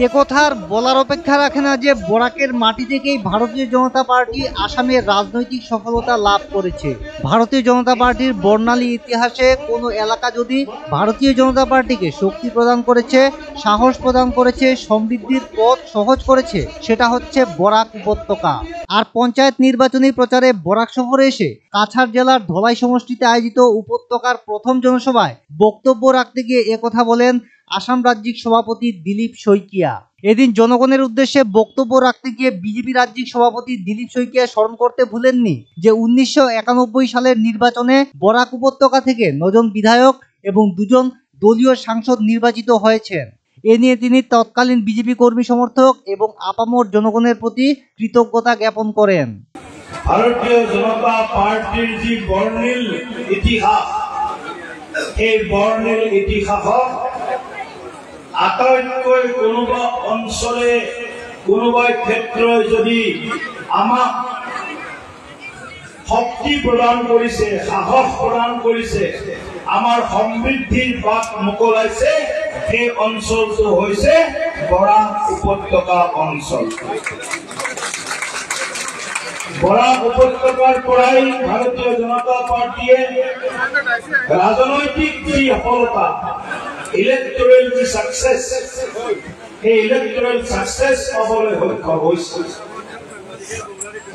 একথার বলার অপেক্ষা রাখে না যে বরাকের মাটি থেকেই ভারতীয় জনতা পার্টি আসামের রাজনৈতিক সফলতা লাভ করেছে। ভারতীয় জনতা পার্টির বর্ণালী ইতিহাসে কোনো এলাকা যদি ভারতীয় জনতা পার্টিকে শক্তি প্রদান করেছে, সাহস প্রদান করেছে, সমৃদ্ধির পথ সহজ করেছে, সেটা হচ্ছে বরাক উপত্যকা। আর পঞ্চায়েত নির্বাচনী প্রচারে বরাক শহরে এসে কাছাড় জেলার ধলাই সমষ্টিতে আয়োজিত উপত্যকার প্রথম জনসভায় বক্তব্য রাখতে গিয়ে একথা বলেন আসাম রাজ্যিক সভাপতি দিলীপ শইকিয়া। এদিন জনগণের উদ্দেশ্যে বক্তব্য রাখতে গিয়ে বিজেপি রাজ্যিক সভাপতি দিলীপ শইকিয়া স্মরণ করতে ভুলেননি যে 1991 সালের নির্বাচনে বরাক উপত্যকা থেকে 9 জন বিধায়ক এবং 2 জন দলীয় সাংসদ নির্বাচিত হয়েছেন। এ নিয়ে তিনি তৎকালীন বিজেপি কর্মী সমর্থক এবং আপামর জনগণের প্রতি কৃতজ্ঞতা জ্ঞাপন করেন। ভারতীয় জনতা পার্টির যে বর্ণিল ইতিহাস, এই বর্ণিল ইতিহাসক আটাইতকৈ কোনোবা অঞ্চলে কোনোবা ক্ষেত্ৰই যদি আমাক শক্তি প্ৰদান কৰিছে, সাহস প্ৰদান কৰিছে, আমাৰ সমৃদ্ধিৰ বাট মোকলাইছে, সেই অঞ্চলটো হৈছে বৰাক উপত্যকা অঞ্চল। বরাক উপত্যকার পৰাই ভারতীয় জনতা পার্টিয়ে রাজনৈতিক যে সফলতা, ইলেক্ট্ৰেল যে সাকসেস, এই ইলেক্ট্ৰেল সাকসেস পাবলৈ সক্ষম হৈছে।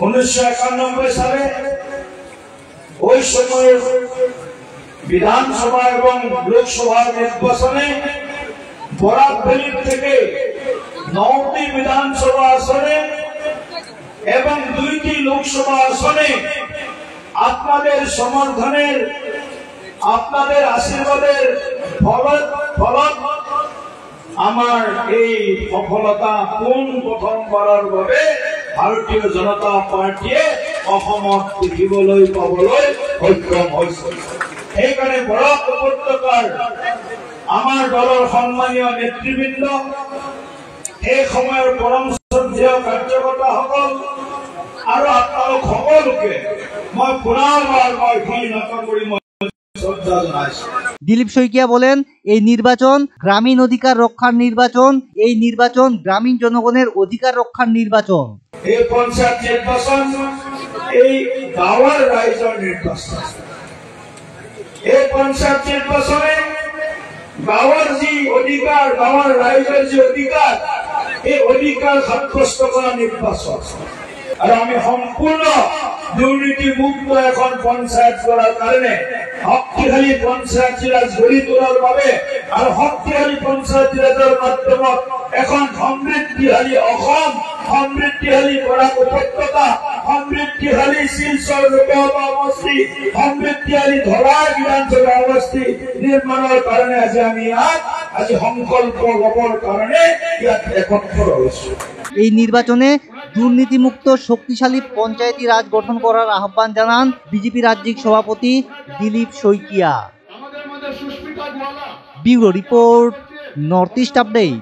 1991 সালে ওই সময়ের বিধানসভা এবং লোকসভা নির্বাচনে বরাক ভ্যালি থেকে 9টি বিধানসভা আসনে এবং 2টি লোকসভা আসনে আপনাদের সমর্থনের, আপনাদের আশীর্বাদের ফলত আমার এই সফলতা প্রথমবাৰৰ বাবে ভারতীয় জনতা পার্টিয়ে অসমত দেখিবলৈ পাবলৈ সক্ষম হৈছে। সেইকাৰণে বৰাক উপত্যকাৰ আমাৰ দলৰ সন্মানীয় নেতৃবৃন্দ, এই সময়ৰ পৰম শ্ৰদ্ধেয় কাৰ্যকৰ্তাসকল আৰু আপোনালোক সকলোকে মই পুনৰবাৰ ভুল নকৰি মই শ্ৰদ্ধা জনাইছো। দিলীপ শইকিয়া বলেন, এই নির্বাচন গ্রামীণ অধিকার রক্ষার নির্বাচন, এই নির্বাচন গ্রামীণ জনগণের অধিকার রক্ষার নির্বাচন। এই পঞ্চায়েত নির্বাচন এই গাঁৱৰ ৰাইজৰ নিৰ্বাচন। এই পঞ্চায়েত নিৰ্বাচনে গাঁৱৰ যি অধিকাৰ, গাঁৱৰ ৰাইজৰ যি অধিকাৰ, এই অধিকাৰ সাব্যস্ত কৰা নিৰ্বাচন। আৰু আমি সম্পূৰ্ণ দুৰ্নীতিমুক্ত এখন পঞ্চায়ত কৰাৰ কাৰণে, শক্তিশালী পঞ্চায়ত ৰাজ গঢ়ি তোলাৰ বাবে আৰু শক্তিশালী পঞ্চায়ত ৰাজৰ মাধ্যমত এখন সমৃদ্ধিশালী অসম, সমৃদ্ধিশালী বৰাক উপত্যকা, সমৃদ্ধিশালী শিলচৰ লোকসভা সমষ্টি, সমৃদ্ধিশালী ধলাই বিধানসভা সমষ্টি নিৰ্মাণৰ কাৰণে আমি আজি সংকল্প লবৰ কাৰণে ইয়াত একত্ৰ হৈছো। এই নির্বাচনে দুর্নীতিমুক্ত শক্তিশালী পঞ্চায়েতি রাজ গঠন করার আহ্বান জানান বিজেপি রাজ্যিক সভাপতি Dilip Saikia. Bureau report, north east update.